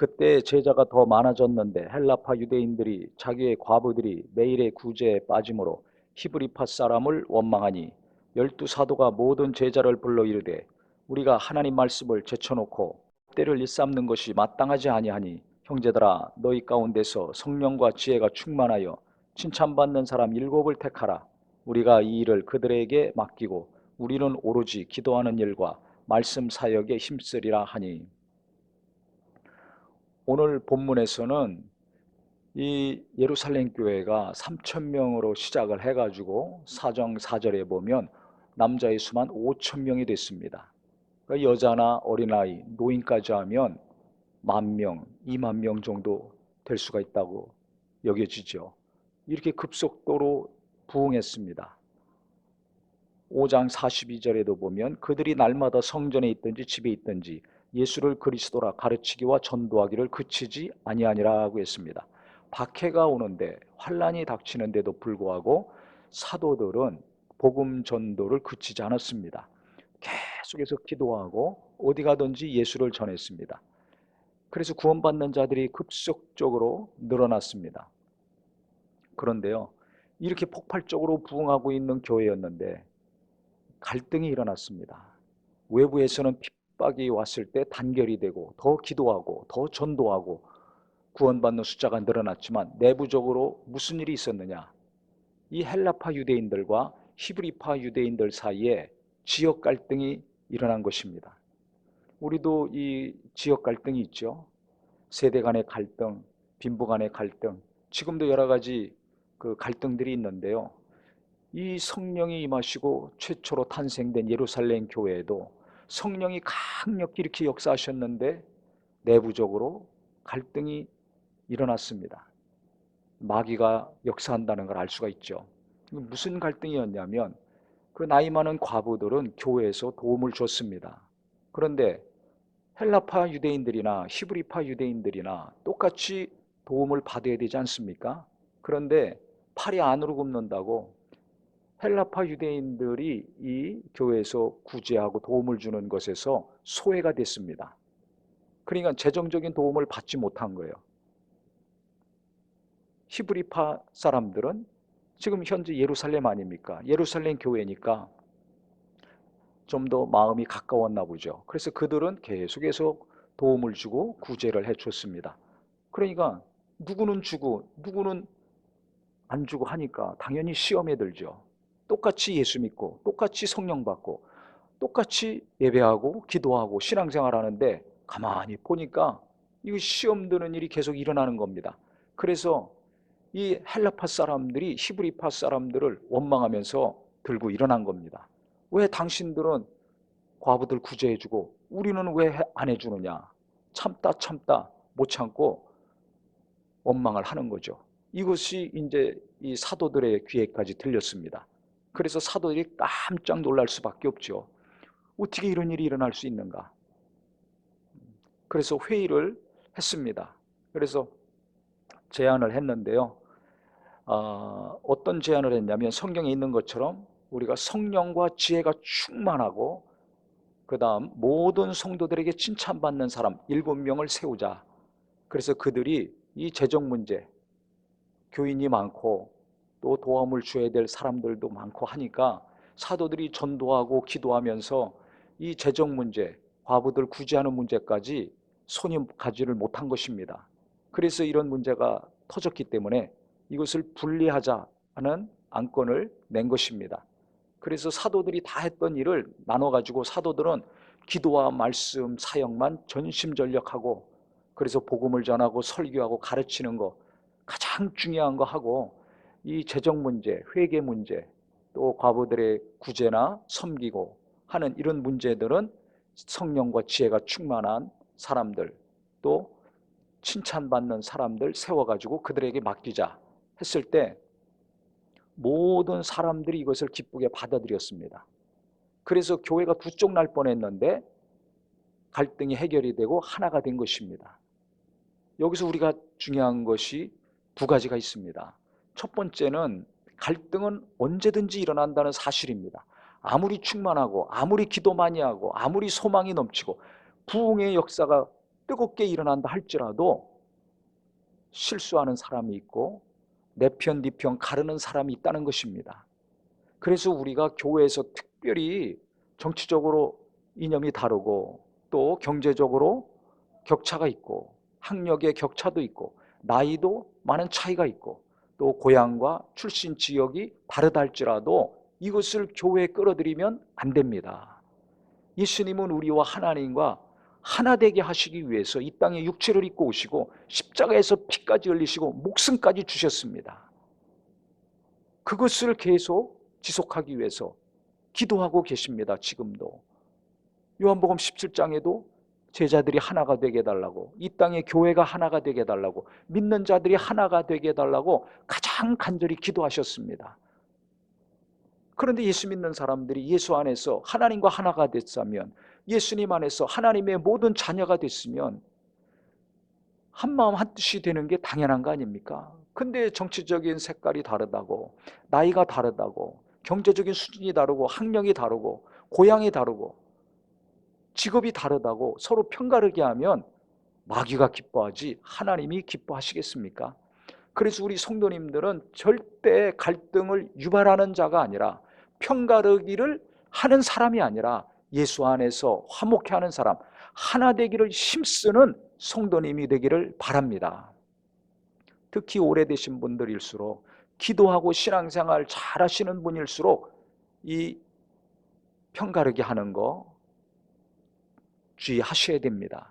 그때 제자가 더 많아졌는데 헬라파 유대인들이 자기의 과부들이 매일의 구제에 빠짐으로 히브리파 사람을 원망하니 열두 사도가 모든 제자를 불러 이르되 우리가 하나님 말씀을 제쳐놓고 때를 일삼는 것이 마땅하지 아니하니 형제들아 너희 가운데서 성령과 지혜가 충만하여 칭찬받는 사람 일곱을 택하라. 우리가 이 일을 그들에게 맡기고 우리는 오로지 기도하는 일과 말씀 사역에 힘쓰리라 하니. 오늘 본문에서는 이 예루살렘 교회가 3천 명으로 시작을 해가지고 사정 4절에 보면 남자의 수만 5천 명이 됐습니다. 그러니까 여자나 어린아이, 노인까지 하면 10,000명, 20,000명 정도 될 수가 있다고 여겨지죠. 이렇게 급속도로 부흥했습니다. 5장 42절에도 보면 그들이 날마다 성전에 있든지 집에 있든지 예수를 그리스도라 가르치기와 전도하기를 그치지 아니하니라고 했습니다. 박해가 오는데 환란이 닥치는데도 불구하고 사도들은 복음 전도를 그치지 않았습니다. 계속해서 기도하고 어디 가든지 예수를 전했습니다. 그래서 구원받는 자들이 급속적으로 늘어났습니다. 그런데요, 이렇게 폭발적으로 부흥하고 있는 교회였는데 갈등이 일어났습니다. 외부에서는 핍박이 왔을 때 단결이 되고 더 기도하고 더 전도하고 구원받는 숫자가 늘어났지만 내부적으로 무슨 일이 있었느냐? 이 헬라파 유대인들과 히브리파 유대인들 사이에 지역 갈등이 일어난 것입니다. 우리도 이 지역 갈등이 있죠. 세대 간의 갈등, 빈부 간의 갈등, 지금도 여러 가지 그 갈등들이 있는데요. 이 성령이 임하시고 최초로 탄생된 예루살렘 교회에도 성령이 강력히 이렇게 역사하셨는데 내부적으로 갈등이 일어났습니다. 마귀가 역사한다는 걸 알 수가 있죠. 무슨 갈등이었냐면 그 나이 많은 과부들은 교회에서 도움을 줬습니다. 그런데 헬라파 유대인들이나 히브리파 유대인들이나 똑같이 도움을 받아야 되지 않습니까? 그런데 팔이 안으로 굽는다고 헬라파 유대인들이 이 교회에서 구제하고 도움을 주는 것에서 소외가 됐습니다. 그러니까 재정적인 도움을 받지 못한 거예요. 히브리파 사람들은 지금 현재 예루살렘 아닙니까? 예루살렘 교회니까 좀 더 마음이 가까웠나 보죠. 그래서 그들은 계속해서 도움을 주고 구제를 해줬습니다. 그러니까 누구는 주고 누구는 안 주고 하니까 당연히 시험에 들죠. 똑같이 예수 믿고 똑같이 성령 받고 똑같이 예배하고 기도하고 신앙생활 하는데 가만히 보니까 이 시험 드는 일이 계속 일어나는 겁니다. 그래서 이 헬라파 사람들이 히브리파 사람들을 원망하면서 들고 일어난 겁니다. 왜 당신들은 과부들 구제해주고 우리는 왜 안 해주느냐? 참다 참다 못 참고 원망을 하는 거죠. 이것이 이제 이 사도들의 귀에까지 들렸습니다. 그래서 사도들이 깜짝 놀랄 수밖에 없죠. 어떻게 이런 일이 일어날 수 있는가? 그래서 회의를 했습니다. 그래서 제안을 했는데요. 어떤 제안을 했냐면 성경에 있는 것처럼 우리가 성령과 지혜가 충만하고 그 다음 모든 성도들에게 칭찬받는 사람 7명을 세우자. 그래서 그들이 이 재정 문제, 교인이 많고 또 도움을 줘야 될 사람들도 많고 하니까 사도들이 전도하고 기도하면서 이 재정 문제, 과부들 구제하는 문제까지 손이 가지를 못한 것입니다. 그래서 이런 문제가 터졌기 때문에 이것을 분리하자는 안건을 낸 것입니다. 그래서 사도들이 다 했던 일을 나눠가지고 사도들은 기도와 말씀 사역만 전심전력하고 그래서 복음을 전하고 설교하고 가르치는 거 가장 중요한 거 하고 이 재정 문제, 회계 문제, 또 과부들의 구제나 섬기고 하는 이런 문제들은 성령과 지혜가 충만한 사람들 또 칭찬받는 사람들 세워가지고 그들에게 맡기자 했을 때 모든 사람들이 이것을 기쁘게 받아들였습니다. 그래서 교회가 두 쪽 날 뻔했는데 갈등이 해결이 되고 하나가 된 것입니다. 여기서 우리가 중요한 것이 두 가지가 있습니다. 첫 번째는 갈등은 언제든지 일어난다는 사실입니다. 아무리 충만하고 아무리 기도 많이 하고 아무리 소망이 넘치고 부흥의 역사가 뜨겁게 일어난다 할지라도 실수하는 사람이 있고 내 편, 네 편 가르는 사람이 있다는 것입니다. 그래서 우리가 교회에서 특별히 정치적으로 이념이 다르고 또 경제적으로 격차가 있고 학력의 격차도 있고 나이도 많은 차이가 있고 또 고향과 출신 지역이 다르다 할지라도 이것을 교회에 끌어들이면 안 됩니다. 예수님은 우리와 하나님과 하나 되게 하시기 위해서 이 땅에 육체를 입고 오시고 십자가에서 피까지 흘리시고 목숨까지 주셨습니다. 그것을 계속 지속하기 위해서 기도하고 계십니다. 지금도 요한복음 17장에도 제자들이 하나가 되게 해달라고, 이 땅의 교회가 하나가 되게 해달라고, 믿는 자들이 하나가 되게 해달라고 가장 간절히 기도하셨습니다. 그런데 예수 믿는 사람들이 예수 안에서 하나님과 하나가 됐다면, 예수님 안에서 하나님의 모든 자녀가 됐으면 한마음 한뜻이 되는 게 당연한 거 아닙니까? 근데 정치적인 색깔이 다르다고, 나이가 다르다고, 경제적인 수준이 다르고, 학력이 다르고, 고향이 다르고, 직업이 다르다고 서로 편가르게 하면 마귀가 기뻐하지 하나님이 기뻐하시겠습니까? 그래서 우리 성도님들은 절대 갈등을 유발하는 자가 아니라, 편가르기를 하는 사람이 아니라 예수 안에서 화목해 하는 사람, 하나 되기를 힘쓰는 성도님이 되기를 바랍니다. 특히 오래되신 분들일수록, 기도하고 신앙생활 잘 하시는 분일수록 이 편가르기 하는 거 주의하셔야 됩니다.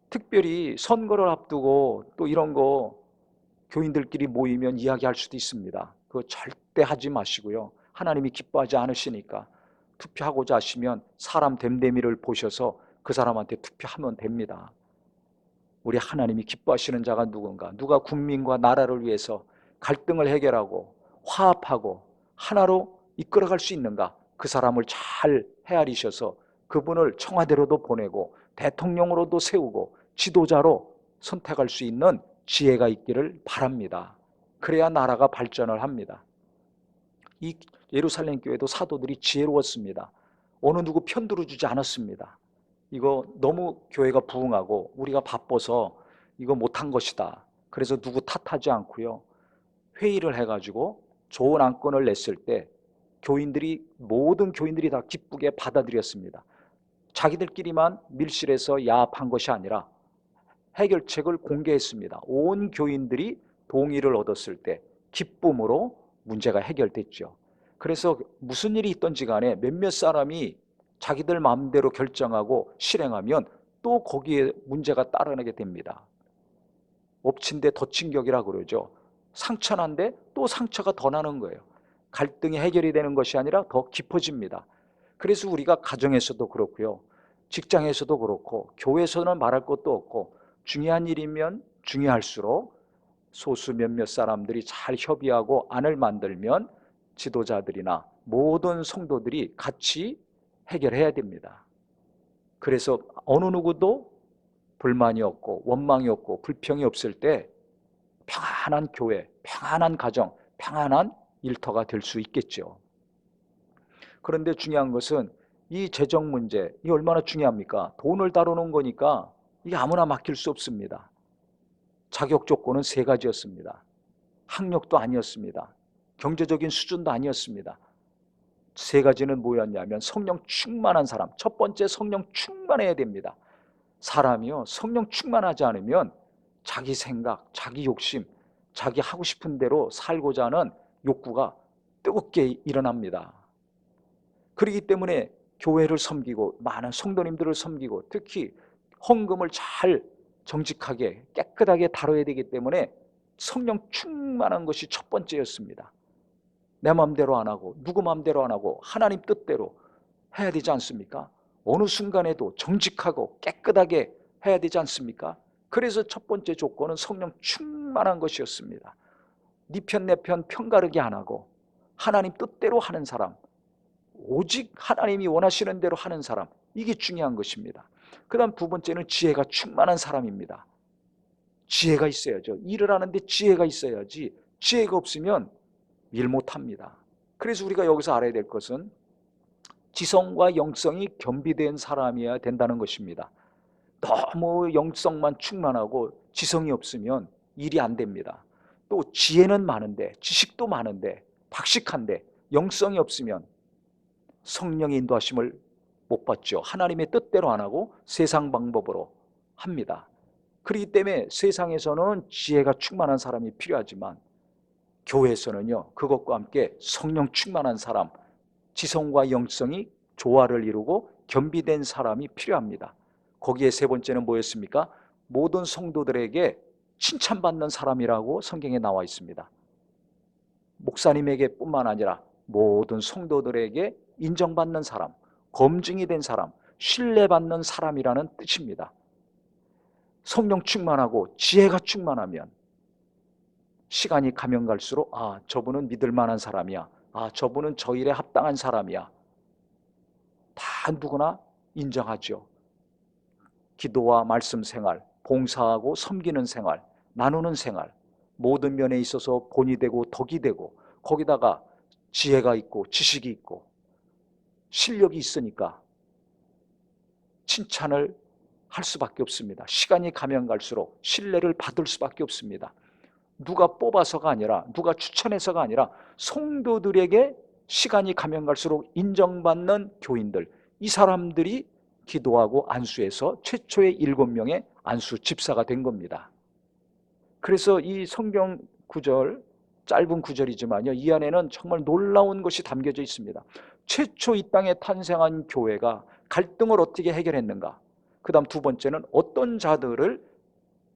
특별히 선거를 앞두고 또 이런 거 교인들끼리 모이면 이야기할 수도 있습니다. 그거 절대 하지 마시고요. 하나님이 기뻐하지 않으시니까 투표하고자 하시면 사람 됨됨이를 보셔서 그 사람한테 투표하면 됩니다. 우리 하나님이 기뻐하시는 자가 누군가, 누가 국민과 나라를 위해서 갈등을 해결하고 화합하고 하나로 이끌어갈 수 있는가, 그 사람을 잘 헤아리셔서 그분을 청와대로도 보내고 대통령으로도 세우고 지도자로 선택할 수 있는 지혜가 있기를 바랍니다. 그래야 나라가 발전을 합니다. 이 예루살렘 교회도 사도들이 지혜로웠습니다. 어느 누구 편들어주지 않았습니다. 이거 너무 교회가 부흥하고 우리가 바빠서 이거 못한 것이다, 그래서 누구 탓하지 않고요, 회의를 해가지고 좋은 안건을 냈을 때 모든 교인들이 다 기쁘게 받아들였습니다. 자기들끼리만 밀실에서 야합한 것이 아니라 해결책을 공개했습니다. 온 교인들이 동의를 얻었을 때 기쁨으로 문제가 해결됐죠. 그래서 무슨 일이 있든지 간에 몇몇 사람이 자기들 마음대로 결정하고 실행하면 또 거기에 문제가 따라나게 됩니다. 엎친 데 덧친 격이라 그러죠. 상처 난데 또 상처가 더 나는 거예요. 갈등이 해결이 되는 것이 아니라 더 깊어집니다. 그래서 우리가 가정에서도 그렇고요, 직장에서도 그렇고 교회에서는 말할 것도 없고, 중요한 일이면 중요할수록 소수 몇몇 사람들이 잘 협의하고 안을 만들면 지도자들이나 모든 성도들이 같이 해결해야 됩니다. 그래서 어느 누구도 불만이 없고 원망이 없고 불평이 없을 때 평안한 교회, 평안한 가정, 평안한 일터가 될 수 있겠죠. 그런데 중요한 것은 이 재정 문제, 이 얼마나 중요합니까? 돈을 다루는 거니까 이게 아무나 맡길 수 없습니다. 자격 조건은 세 가지였습니다. 학력도 아니었습니다. 경제적인 수준도 아니었습니다. 세 가지는 뭐였냐면 성령 충만한 사람. 첫 번째, 성령 충만해야 됩니다. 사람이요, 성령 충만하지 않으면 자기 생각, 자기 욕심, 자기 하고 싶은 대로 살고자 하는 욕구가 뜨겁게 일어납니다. 그렇기 때문에 교회를 섬기고 많은 성도님들을 섬기고 특히 헌금을 잘 정직하게 깨끗하게 다뤄야 되기 때문에 성령 충만한 것이 첫 번째였습니다. 내 마음대로 안 하고 누구 마음대로 안 하고 하나님 뜻대로 해야 되지 않습니까? 어느 순간에도 정직하고 깨끗하게 해야 되지 않습니까? 그래서 첫 번째 조건은 성령 충만한 것이었습니다. 네 편 내 편 편가르기 안 하고 하나님 뜻대로 하는 사람, 오직 하나님이 원하시는 대로 하는 사람, 이게 중요한 것입니다. 그 다음 두 번째는 지혜가 충만한 사람입니다. 지혜가 있어야죠. 일을 하는데 지혜가 있어야지, 지혜가 없으면 일 못합니다. 그래서 우리가 여기서 알아야 될 것은 지성과 영성이 겸비된 사람이어야 된다는 것입니다. 너무 영성만 충만하고 지성이 없으면 일이 안 됩니다. 또 지혜는 많은데, 지식도 많은데, 박식한데 영성이 없으면 성령의 인도하심을 못 받죠. 하나님의 뜻대로 안 하고 세상 방법으로 합니다. 그렇기 때문에 세상에서는 지혜가 충만한 사람이 필요하지만 교회에서는요, 그것과 함께 성령 충만한 사람, 지성과 영성이 조화를 이루고 겸비된 사람이 필요합니다. 거기에 세 번째는 뭐였습니까? 모든 성도들에게 칭찬받는 사람이라고 성경에 나와 있습니다. 목사님에게 뿐만 아니라 모든 성도들에게 인정받는 사람, 검증이 된 사람, 신뢰받는 사람이라는 뜻입니다. 성령 충만하고 지혜가 충만하면 시간이 가면 갈수록 저분은 믿을 만한 사람이야, 저분은 저 일에 합당한 사람이야, 다 누구나 인정하죠. 기도와 말씀 생활, 봉사하고 섬기는 생활, 나누는 생활, 모든 면에 있어서 본이 되고 덕이 되고, 거기다가 지혜가 있고 지식이 있고 실력이 있으니까 칭찬을 할 수밖에 없습니다. 시간이 가면 갈수록 신뢰를 받을 수밖에 없습니다. 누가 뽑아서가 아니라, 누가 추천해서가 아니라 성도들에게 시간이 가면 갈수록 인정받는 교인들, 이 사람들이 기도하고 안수해서 최초의 7명의 안수 집사가 된 겁니다. 그래서 이 성경 구절, 짧은 구절이지만요, 이 안에는 정말 놀라운 것이 담겨져 있습니다. 최초 이 땅에 탄생한 교회가 갈등을 어떻게 해결했는가, 그 다음 두 번째는 어떤 자들을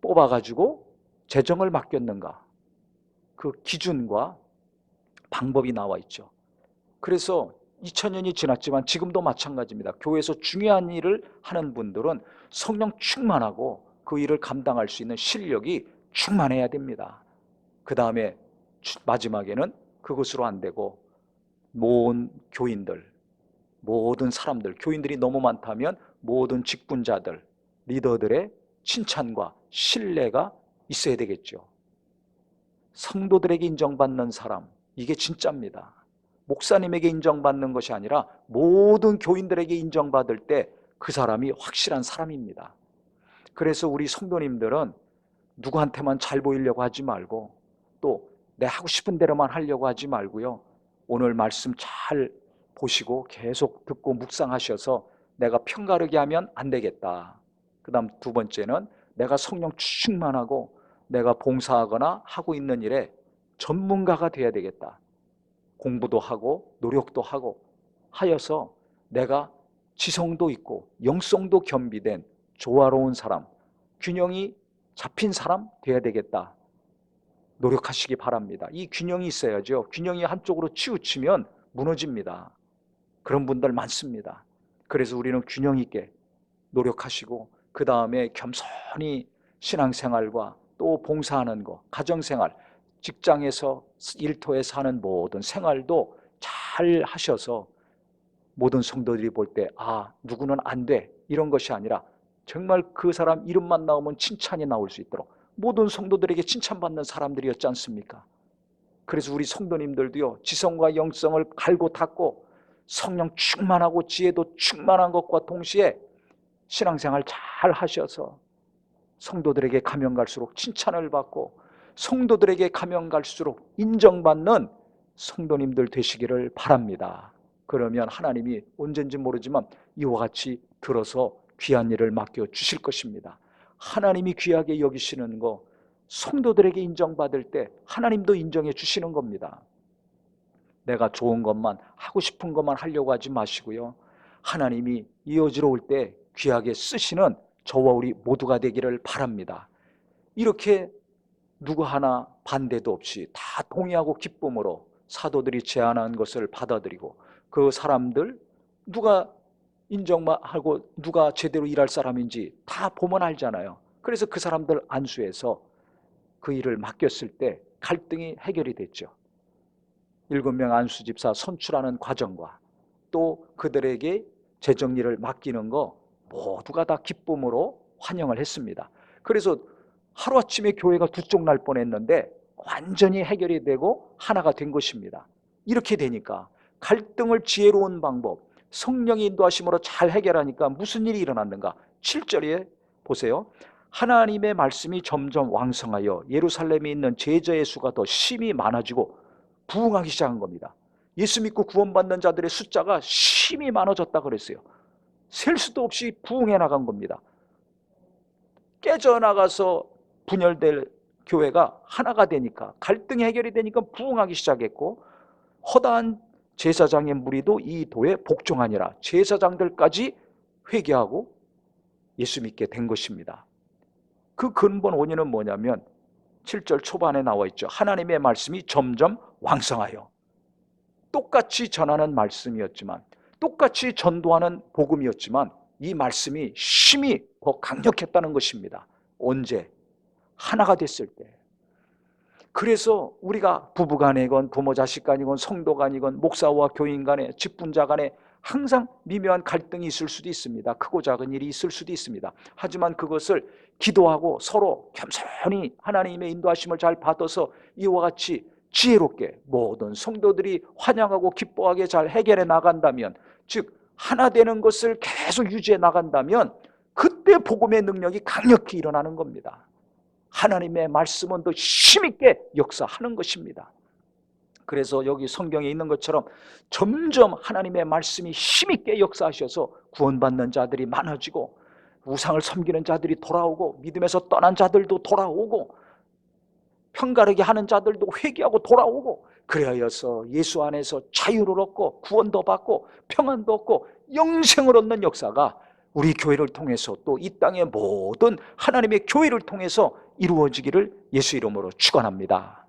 뽑아가지고 재정을 맡겼는가, 그 기준과 방법이 나와 있죠. 그래서 2000년이 지났지만 지금도 마찬가지입니다. 교회에서 중요한 일을 하는 분들은 성령 충만하고 그 일을 감당할 수 있는 실력이 충만해야 됩니다. 그 다음에 마지막에는 그것으로 안 되고 모든 교인들, 모든 사람들, 교인들이 너무 많다면 모든 직분자들, 리더들의 칭찬과 신뢰가 있어야 되겠죠. 성도들에게 인정받는 사람, 이게 진짜입니다. 목사님에게 인정받는 것이 아니라 모든 교인들에게 인정받을 때 그 사람이 확실한 사람입니다. 그래서 우리 성도님들은 누구한테만 잘 보이려고 하지 말고, 또 내 하고 싶은 대로만 하려고 하지 말고요, 오늘 말씀 잘 보시고 계속 듣고 묵상하셔서 내가 편가르게 하면 안 되겠다. 그 다음 두 번째는 내가 성령 충만하고 내가 봉사하거나 하고 있는 일에 전문가가 돼야 되겠다. 공부도 하고 노력도 하고 하여서 내가 지성도 있고 영성도 겸비된 조화로운 사람, 균형이 잡힌 사람 돼야 되겠다. 노력하시기 바랍니다. 이 균형이 있어야죠. 균형이 한쪽으로 치우치면 무너집니다. 그런 분들 많습니다. 그래서 우리는 균형 있게 노력하시고, 그 다음에 겸손히 신앙생활과 또 봉사하는 것, 가정생활, 직장에서 일터에서 하는 모든 생활도 잘 하셔서 모든 성도들이 볼 때 누구는 안 돼, 이런 것이 아니라 정말 그 사람 이름만 나오면 칭찬이 나올 수 있도록 모든 성도들에게 칭찬받는 사람들이었지 않습니까? 그래서 우리 성도님들도요, 지성과 영성을 갈고 닦고 성령 충만하고 지혜도 충만한 것과 동시에 신앙생활 잘 하셔서 성도들에게 가면 갈수록 칭찬을 받고 성도들에게 가면 갈수록 인정받는 성도님들 되시기를 바랍니다. 그러면 하나님이 언젠지 모르지만 이와 같이 들어서 귀한 일을 맡겨 주실 것입니다. 하나님이 귀하게 여기시는 거, 성도들에게 인정받을 때 하나님도 인정해 주시는 겁니다. 내가 좋은 것만, 하고 싶은 것만 하려고 하지 마시고요, 하나님이 이어지러울 때 귀하게 쓰시는 저와 우리 모두가 되기를 바랍니다. 이렇게 누구 하나 반대도 없이 다 동의하고 기쁨으로 사도들이 제안한 것을 받아들이고, 그 사람들 누가 인정하고 누가 제대로 일할 사람인지 다 보면 알잖아요. 그래서 그 사람들 안수해서 그 일을 맡겼을 때 갈등이 해결이 됐죠. 7명 안수집사 선출하는 과정과 또 그들에게 재정리를 맡기는 거 모두가 다 기쁨으로 환영을 했습니다. 그래서 하루아침에 교회가 두 쪽 날 뻔했는데 완전히 해결이 되고 하나가 된 것입니다. 이렇게 되니까 갈등을 지혜로운 방법, 성령의 인도하심으로 잘 해결하니까 무슨 일이 일어났는가? 7절에 보세요. 하나님의 말씀이 점점 왕성하여 예루살렘에 있는 제자의 수가 더 심히 많아지고 부흥하기 시작한 겁니다. 예수 믿고 구원받는 자들의 숫자가 심히 많아졌다 그랬어요. 셀 수도 없이 부흥해 나간 겁니다. 깨져나가서 분열될 교회가 하나가 되니까, 갈등이 해결이 되니까 부흥하기 시작했고, 허다한 제사장의 무리도 이 도에 복종하니라. 제사장들까지 회개하고 예수 믿게 된 것입니다. 그 근본 원인은 뭐냐면 7절 초반에 나와 있죠. 하나님의 말씀이 점점 왕성하여. 똑같이 전하는 말씀이었지만, 똑같이 전도하는 복음이었지만 이 말씀이 힘이 더 강력했다는 것입니다. 언제? 하나가 됐을 때. 그래서 우리가 부부간이건 부모 자식간이건 성도간이건 목사와 교인 간에 직분자 간에 항상 미묘한 갈등이 있을 수도 있습니다. 크고 작은 일이 있을 수도 있습니다. 하지만 그것을 기도하고 서로 겸손히 하나님의 인도하심을 잘 받아서 이와 같이 지혜롭게 모든 성도들이 환영하고 기뻐하게 잘 해결해 나간다면, 즉 하나 되는 것을 계속 유지해 나간다면 그때 복음의 능력이 강력히 일어나는 겁니다. 하나님의 말씀은 더 힘있게 역사하는 것입니다. 그래서 여기 성경에 있는 것처럼 점점 하나님의 말씀이 힘있게 역사하셔서 구원받는 자들이 많아지고, 우상을 섬기는 자들이 돌아오고, 믿음에서 떠난 자들도 돌아오고, 편가르게 하는 자들도 회개하고 돌아오고, 그래서 예수 안에서 자유를 얻고 구원도 받고 평안도 얻고 영생을 얻는 역사가 우리 교회를 통해서 또 이 땅의 모든 하나님의 교회를 통해서 이루어지기를 예수 이름으로 축원합니다.